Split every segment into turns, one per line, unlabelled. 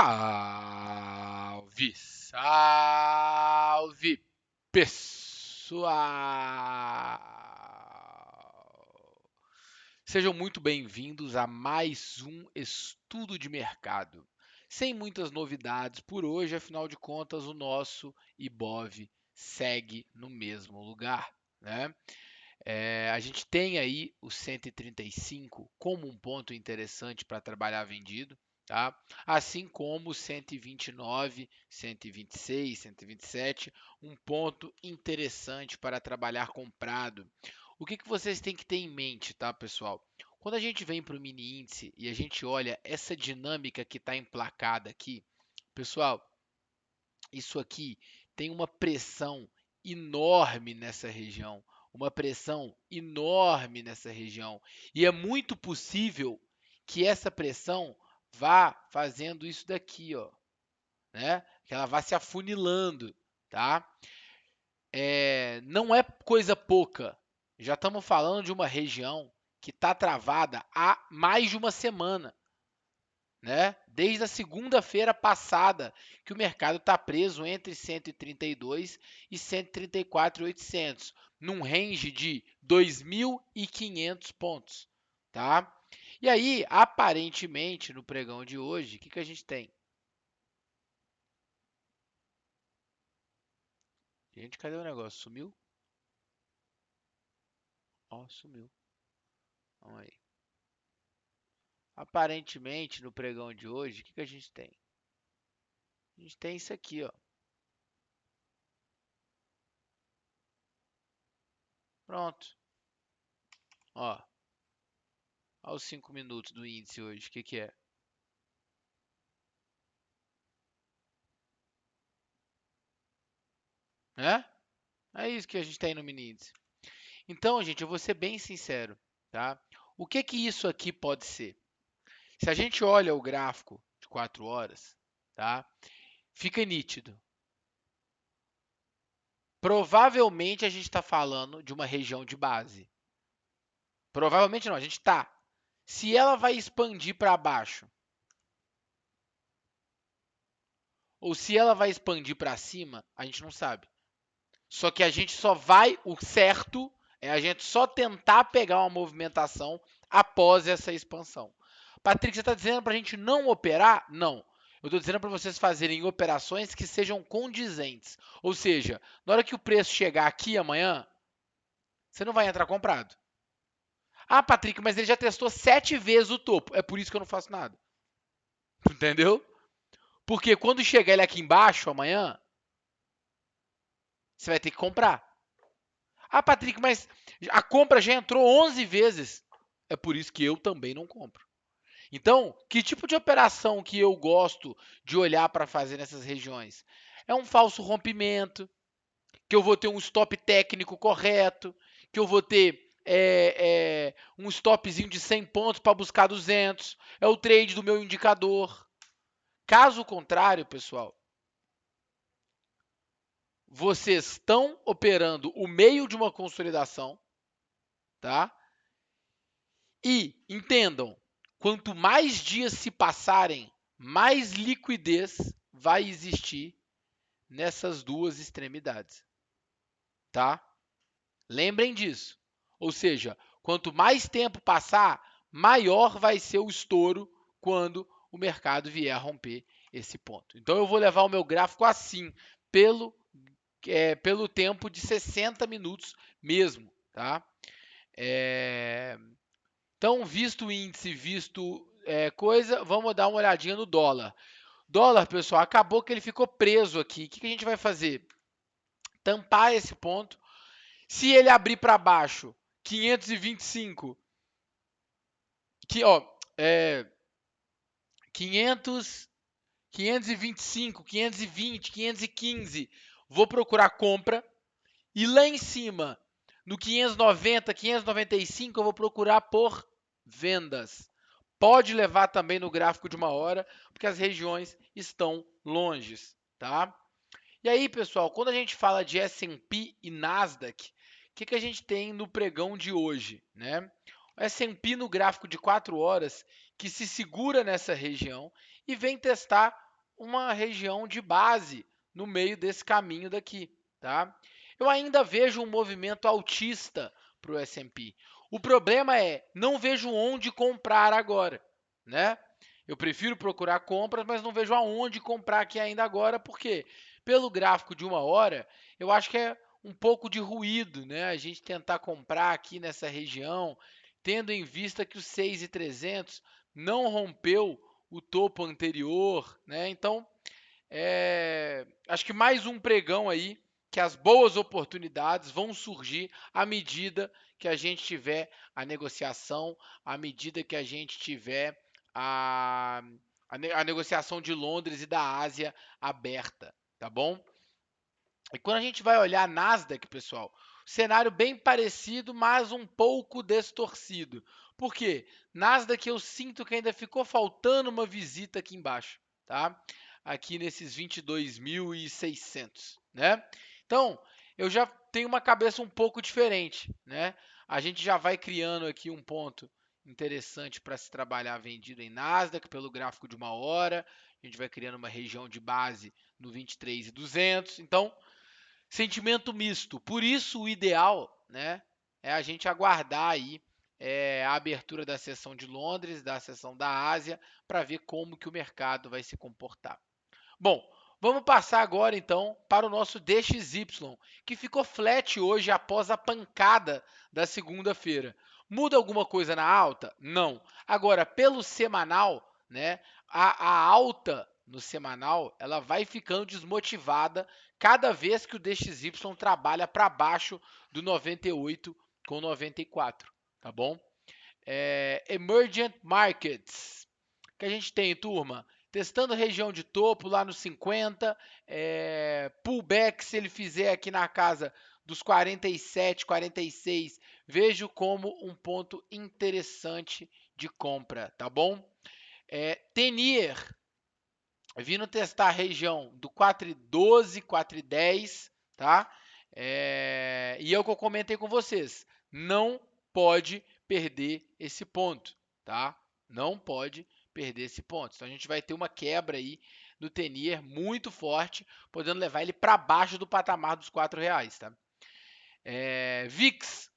Salve, salve, pessoal! Sejam muito bem-vindos a mais um estudo de mercado. Sem muitas novidades por hoje, afinal de contas, o nosso Ibov segue no mesmo lugar, né? A gente tem aí o 135 como um ponto interessante para trabalhar vendido, tá? Assim como o 129, 126, 127, um ponto interessante para trabalhar comprado. O que vocês têm que ter em mente, tá, pessoal? Quando a gente vem para o mini índice e a gente olha essa dinâmica que está emplacada aqui, pessoal, isso aqui tem uma pressão enorme nessa região, uma pressão enorme nessa região. E é muito possível que essa pressão vá fazendo isso daqui, ó, né? Que ela vá se afunilando, tá? Não é coisa pouca. Já estamos falando de uma região que está travada há mais de uma semana, né? Desde a segunda-feira passada, que o mercado está preso entre 132 e 134.800, num range de 2.500 pontos, tá? E aí, aparentemente, no pregão de hoje, o que a gente tem? Gente, cadê o negócio? Sumiu? Ó, sumiu. Vamos aí. Aparentemente, no pregão de hoje, o que a gente tem? A gente tem isso aqui, ó. Pronto. Ó, aos 5 minutos do índice hoje, o que é? Né? É isso que a gente tem no mini índice. Então, gente, eu vou ser bem sincero, tá? O que isso aqui pode ser? Se a gente olha o gráfico de 4 horas, tá? Fica nítido. Provavelmente a gente está falando de uma região de base. Provavelmente não, a gente está. Se ela vai expandir para baixo, ou se ela vai expandir para cima, a gente não sabe. Só que a gente só vai, o certo é a gente só tentar pegar uma movimentação após essa expansão. Patrick, você está dizendo para a gente não operar? Não. Eu estou dizendo para vocês fazerem operações que sejam condizentes. Ou seja, na hora que o preço chegar aqui amanhã, você não vai entrar comprado. Ah, Patrick, mas ele já testou 7 vezes o topo. É por isso que eu não faço nada. Entendeu? Porque quando chegar ele aqui embaixo amanhã, você vai ter que comprar. Ah, Patrick, mas a compra já entrou 11 vezes. É por isso que eu também não compro. Então, que tipo de operação que eu gosto de olhar para fazer nessas regiões? É um falso rompimento, que eu vou ter um stop técnico correto, que eu vou ter um stopzinho de 100 pontos para buscar 200. É o trade do meu indicador. Caso contrário, pessoal, vocês estão operando o meio de uma consolidação, tá? E entendam, quanto mais dias se passarem, mais liquidez vai existir nessas duas extremidades, tá? Lembrem disso. Ou seja, quanto mais tempo passar, maior vai ser o estouro quando o mercado vier a romper esse ponto. Então eu vou levar o meu gráfico assim, pelo tempo de 60 minutos mesmo, tá? Então, visto o índice, visto coisa, vamos dar uma olhadinha no dólar. Dólar, pessoal, acabou que ele ficou preso aqui. O que a gente vai fazer? Tampar esse ponto. Se ele abrir para baixo, 525, que, ó, 500, 525, 520, 515, vou procurar compra. E lá em cima, no 590, 595, eu vou procurar por vendas. Pode levar também no gráfico de uma hora, porque as regiões estão longes, tá? E aí, pessoal, quando a gente fala de S&P e Nasdaq, o que a gente tem no pregão de hoje, né? O S&P no gráfico de 4 horas, que se segura nessa região e vem testar uma região de base no meio desse caminho daqui, tá? Eu ainda vejo um movimento altista para o S&P. O problema é, não vejo onde comprar agora, né? Eu prefiro procurar compras, mas não vejo aonde comprar aqui ainda agora, porque pelo gráfico de 1 hora, eu acho que é um pouco de ruído, né? A gente tentar comprar aqui nessa região, tendo em vista que o 6.300 não rompeu o topo anterior, né? Então, acho que mais um pregão aí, que as boas oportunidades vão surgir à medida que a gente tiver a negociação, à medida que a gente tiver a negociação de Londres e da Ásia aberta, tá bom? E quando a gente vai olhar a Nasdaq, pessoal, cenário bem parecido, mas um pouco distorcido. Por quê? Nasdaq eu sinto que ainda ficou faltando uma visita aqui embaixo, tá? Aqui nesses 22.600, né? Então, eu já tenho uma cabeça um pouco diferente, né? A gente já vai criando aqui um ponto interessante para se trabalhar vendido em Nasdaq pelo gráfico de 1 hora. A gente vai criando uma região de base no 23.200. Então, sentimento misto. Por isso, o ideal, né, é a gente aguardar aí a abertura da sessão de Londres, da sessão da Ásia, para ver como que o mercado vai se comportar. Bom, vamos passar agora então para o nosso DXY, que ficou flat hoje após a pancada da segunda-feira. Muda alguma coisa na alta? Não. Agora, pelo semanal, né, a alta no semanal, ela vai ficando desmotivada cada vez que o DXY trabalha para baixo do 98 com 94, tá bom? Emergent Markets. O que a gente tem, turma? Testando região de topo lá nos 50, pullback se ele fizer aqui na casa dos 47, 46, vejo como um ponto interessante de compra, tá bom? Tenier, vindo testar a região do 4,12, 4,10, tá? E é o que eu comentei com vocês, não pode perder esse ponto, tá? Não pode perder esse ponto. Então a gente vai ter uma quebra aí no Tenier muito forte, podendo levar ele para baixo do patamar dos R$ 4, tá? VIX,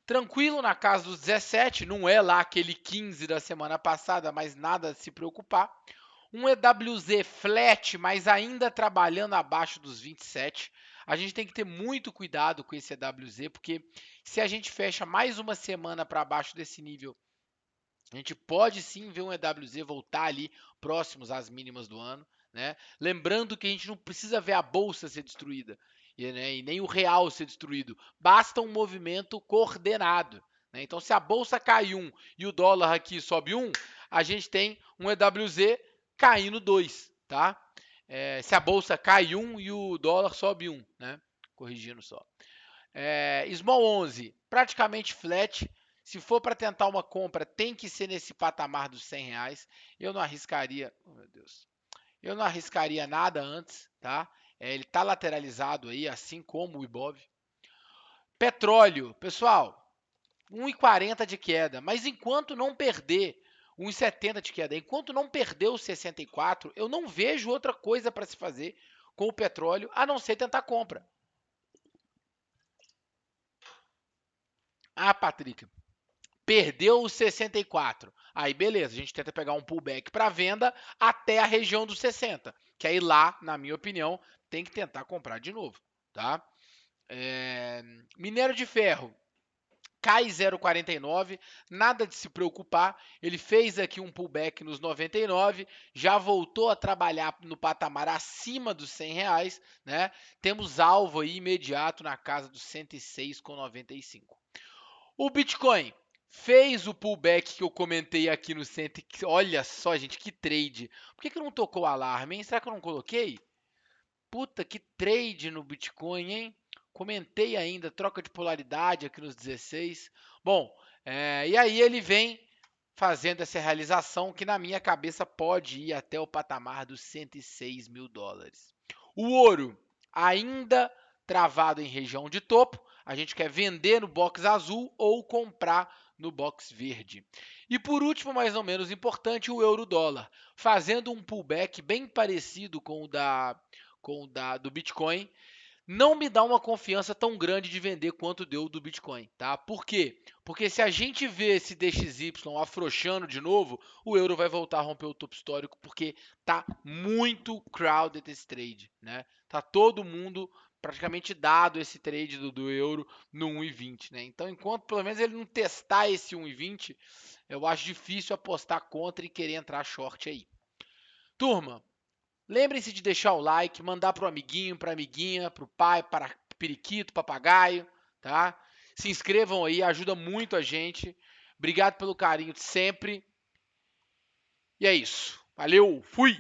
tranquilo na casa dos 17, não é lá aquele 15 da semana passada, mas nada a se preocupar. Um EWZ flat, mas ainda trabalhando abaixo dos 27. A gente tem que ter muito cuidado com esse EWZ, porque se a gente fecha mais uma semana para baixo desse nível, a gente pode sim ver um EWZ voltar ali próximos às mínimas do ano, né? Lembrando que a gente não precisa ver a bolsa ser destruída, né, e nem o real ser destruído. Basta um movimento coordenado, né? Então, se a bolsa cai 1 e o dólar aqui sobe 1, a gente tem um EWZ caindo 2, tá? Se a bolsa cai 1 e o dólar sobe 1, né? Corrigindo só. Small 11, praticamente flat. Se for para tentar uma compra, tem que ser nesse patamar dos R$ 100. Eu não arriscaria, oh meu Deus, eu não arriscaria nada antes, tá? Ele está lateralizado aí, assim como o Ibov. Petróleo, pessoal, 1,40 de queda, mas enquanto não perder 1,70 de queda, enquanto não perder os 64, eu não vejo outra coisa para se fazer com o petróleo a não ser tentar compra. Ah, Patrick, perdeu os 64. Aí beleza, a gente tenta pegar um pullback para venda até a região dos 60, que aí lá, na minha opinião, tem que tentar comprar de novo, tá? Minério de ferro cai 0,49, nada de se preocupar. Ele fez aqui um pullback nos 99, já voltou a trabalhar no patamar acima dos R$ 100, né? Temos alvo aí imediato na casa dos 106,95. O Bitcoin fez o pullback que eu comentei aqui no centro. Olha só, gente, que trade. Por que não tocou o alarme, hein? Será que eu não coloquei? Puta, que trade no Bitcoin, hein? Comentei ainda, troca de polaridade aqui nos 16. Bom, e aí ele vem fazendo essa realização que na minha cabeça pode ir até o patamar dos 106 mil dólares. O ouro ainda travado em região de topo. A gente quer vender no box azul ou comprar no box verde. E por último, mas não menos importante, o euro-dólar, fazendo um pullback bem parecido do Bitcoin, não me dá uma confiança tão grande de vender quanto deu do Bitcoin, tá? Por quê? Porque se a gente vê esse DXY afrouxando de novo, o euro vai voltar a romper o topo histórico, porque tá muito crowded esse trade, né? Tá todo mundo praticamente dado esse trade do euro no 1,20, né? Então, enquanto pelo menos ele não testar esse 1,20, eu acho difícil apostar contra e querer entrar short aí. Turma, lembrem-se de deixar o like, mandar para o amiguinho, para a amiguinha, para o pai, para periquito, papagaio, tá? Se inscrevam aí, ajuda muito a gente. Obrigado pelo carinho de sempre. E é isso. Valeu, fui!